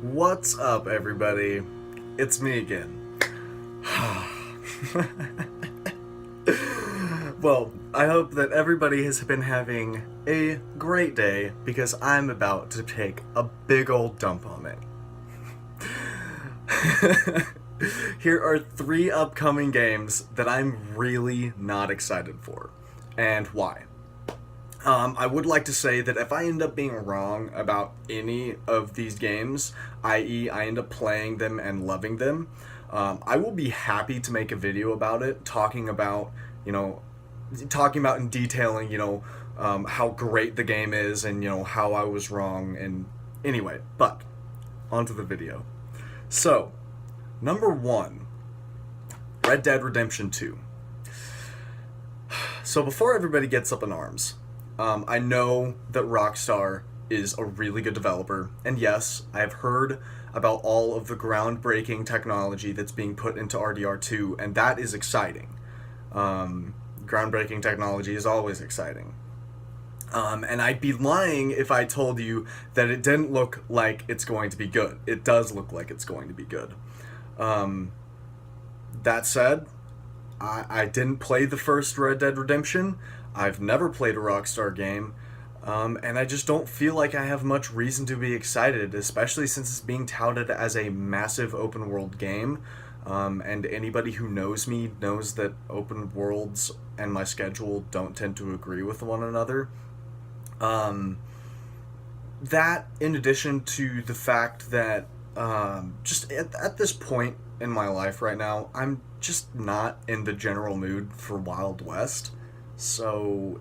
What's up, everybody? It's me again. Well, I hope that everybody has been having a great day because I'm about to take a big old dump on it. Here are 3 upcoming games that I'm really not excited for, and why. I would like to say that if I end up being wrong about any of these games, i.e. I end up playing them and loving them, I will be happy to make a video about it, talking about and detailing, how great the game is and, how I was wrong. And anyway, but onto the video. So, number 1, Red Dead Redemption 2. So before everybody gets up in arms, I know that Rockstar is a really good developer, and yes, I have heard about all of the groundbreaking technology that's being put into RDR2, and that is exciting. Groundbreaking technology is always exciting. And I'd be lying if I told you that it didn't look like it's going to be good. It does look like it's going to be good. That said, I didn't play the first Red Dead Redemption. I've never played a Rockstar game, and I just don't feel like I have much reason to be excited, especially since it's being touted as a massive open world game. And anybody who knows me knows that open worlds and my schedule don't tend to agree with one another. That, in addition to the fact that just at this point in my life right now, I'm just not in the general mood for Wild West. So,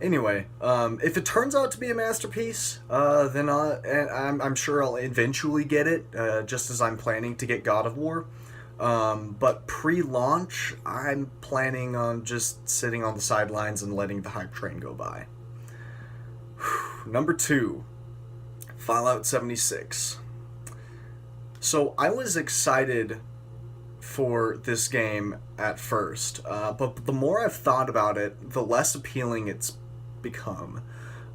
Anyway, if it turns out to be a masterpiece, then I'm sure I'll eventually get it, just as I'm planning to get God of War. But pre-launch, I'm planning on just sitting on the sidelines and letting the hype train go by. Number 2, Fallout 76. So I was excited for this game at first, but the more I've thought about it, the less appealing it's become.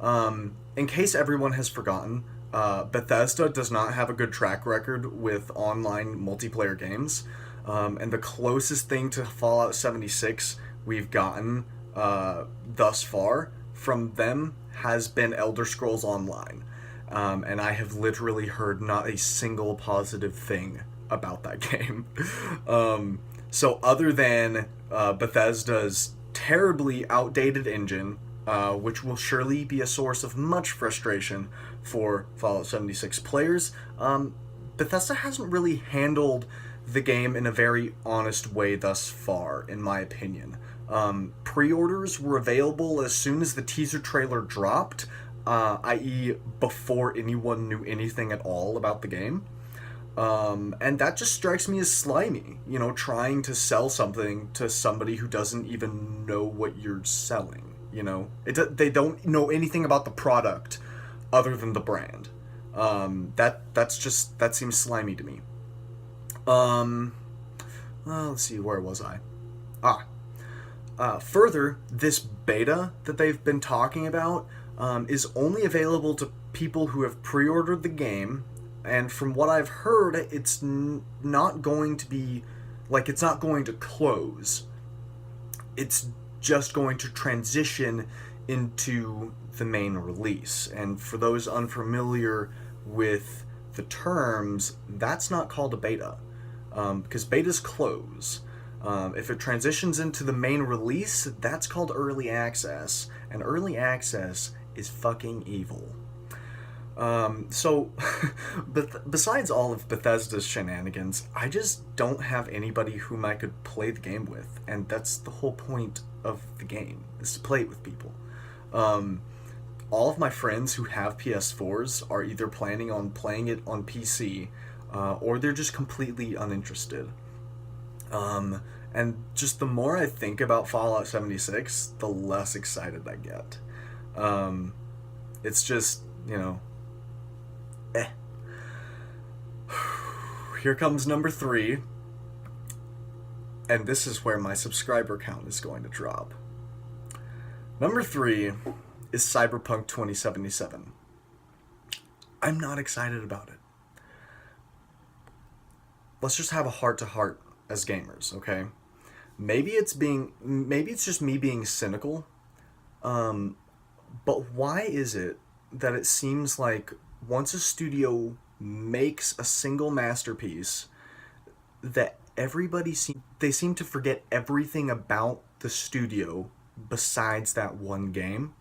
In case everyone has forgotten, Bethesda does not have a good track record with online multiplayer games, and the closest thing to Fallout 76 we've gotten thus far from them has been Elder Scrolls Online, and I have literally heard not a single positive thing about that game. So other than Bethesda's terribly outdated engine, which will surely be a source of much frustration for Fallout 76 players, Bethesda hasn't really handled the game in a very honest way thus far, in my opinion. Pre-orders were available as soon as the teaser trailer dropped, i.e. before anyone knew anything at all about the game. And that just strikes me as slimy, trying to sell something to somebody who doesn't even know what you're selling, They don't know anything about the product other than the brand. That seems slimy to me. Well, let's see, where was I? Further, this beta that they've been talking about is only available to people who have pre-ordered the game. And from what I've heard, it's not going to be, it's not going to close. It's just going to transition into the main release. And for those unfamiliar with the terms, that's not called a beta, because betas close. If it transitions into the main release, that's called early access. And early access is fucking evil. But besides all of Bethesda's shenanigans, I just don't have anybody whom I could play the game with, and that's the whole point of the game, is to play it with people. All of my friends who have PS4s are either planning on playing it on PC, or they're just completely uninterested. And just the more I think about Fallout 76, the less excited I get. It's just, Here comes number 3, and this is where my subscriber count is going to drop. Number 3 is Cyberpunk 2077. I'm not excited about it. Let's just have a heart-to-heart as gamers, okay? Maybe it's just me being cynical, but why is it that it seems like once a studio makes a single masterpiece, that they seem to forget everything about the studio besides that one game?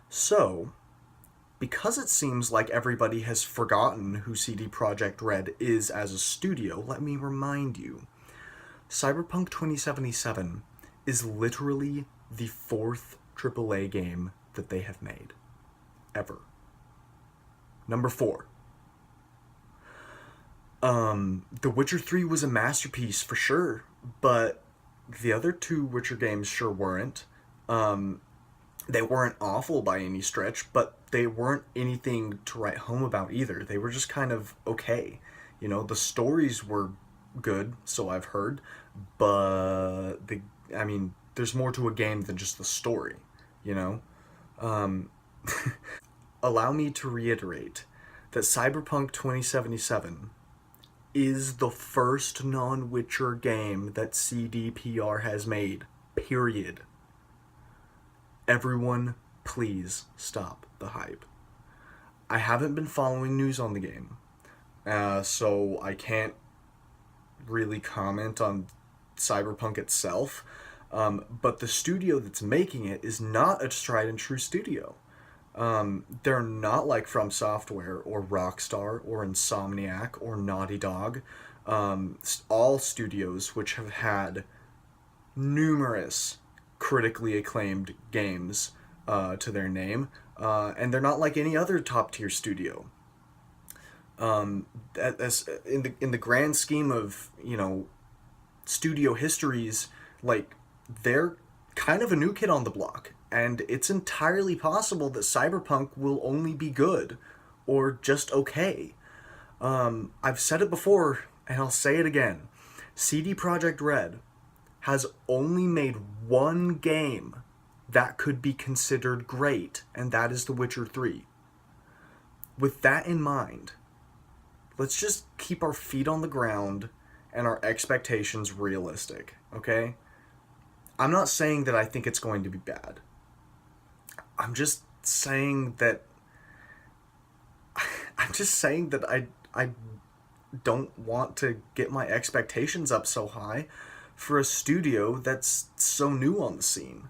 So, because it seems like everybody has forgotten who CD Projekt Red is as a studio, let me remind you. Cyberpunk 2077 is literally the fourth AAA game that they have made. Ever. Number 4. The Witcher 3 was a masterpiece for sure, but the other 2 Witcher games sure weren't. They weren't awful by any stretch, but they weren't anything to write home about either. They were just kind of okay. You know, the stories were good, so I've heard, but there's more to a game than just the story, you know? Allow me to reiterate that Cyberpunk 2077 is the first non-Witcher game that CDPR has made. Period. Everyone, please stop the hype. I haven't been following news on the game, so I can't really comment on Cyberpunk itself, but the studio that's making it is not a tried and true studio. They're not like From Software or Rockstar or Insomniac or Naughty Dog, all studios which have had numerous critically acclaimed games to their name, and they're not like any other top tier studio. As in the grand scheme of, you know, studio histories, like, they're kind of a new kid on the block, and it's entirely possible that Cyberpunk will only be good or just okay. I've said it before, and I'll say it again. CD Projekt Red has only made one game that could be considered great, and that is The Witcher 3. With that in mind, let's just keep our feet on the ground and our expectations realistic, okay? I'm not saying that I think it's going to be bad. I'm just saying that I don't want to get my expectations up so high for a studio that's so new on the scene,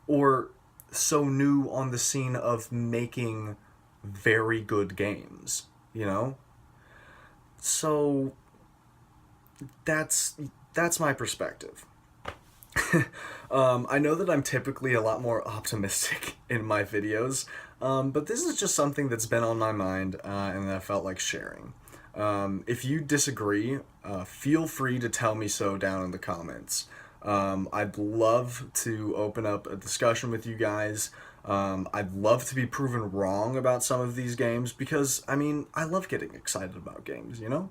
or so new on the scene of making very good games, you know? So that's my perspective. I know that I'm typically a lot more optimistic in my videos, but this is just something that's been on my mind, and that I felt like sharing. If you disagree, feel free to tell me so down in the comments. I'd love to open up a discussion with you guys. I'd love to be proven wrong about some of these games, because, I mean, I love getting excited about games, you know?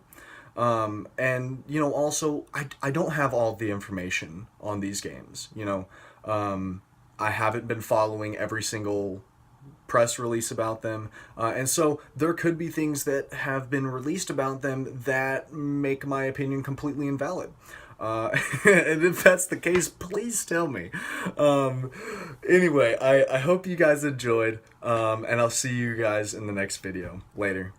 And, you know, also, I don't have all the information on these games, you know? I haven't been following every single press release about them, and so there could be things that have been released about them that make my opinion completely invalid. And if that's the case, please tell me. Anyway, I hope you guys enjoyed, and I'll see you guys in the next video. Later.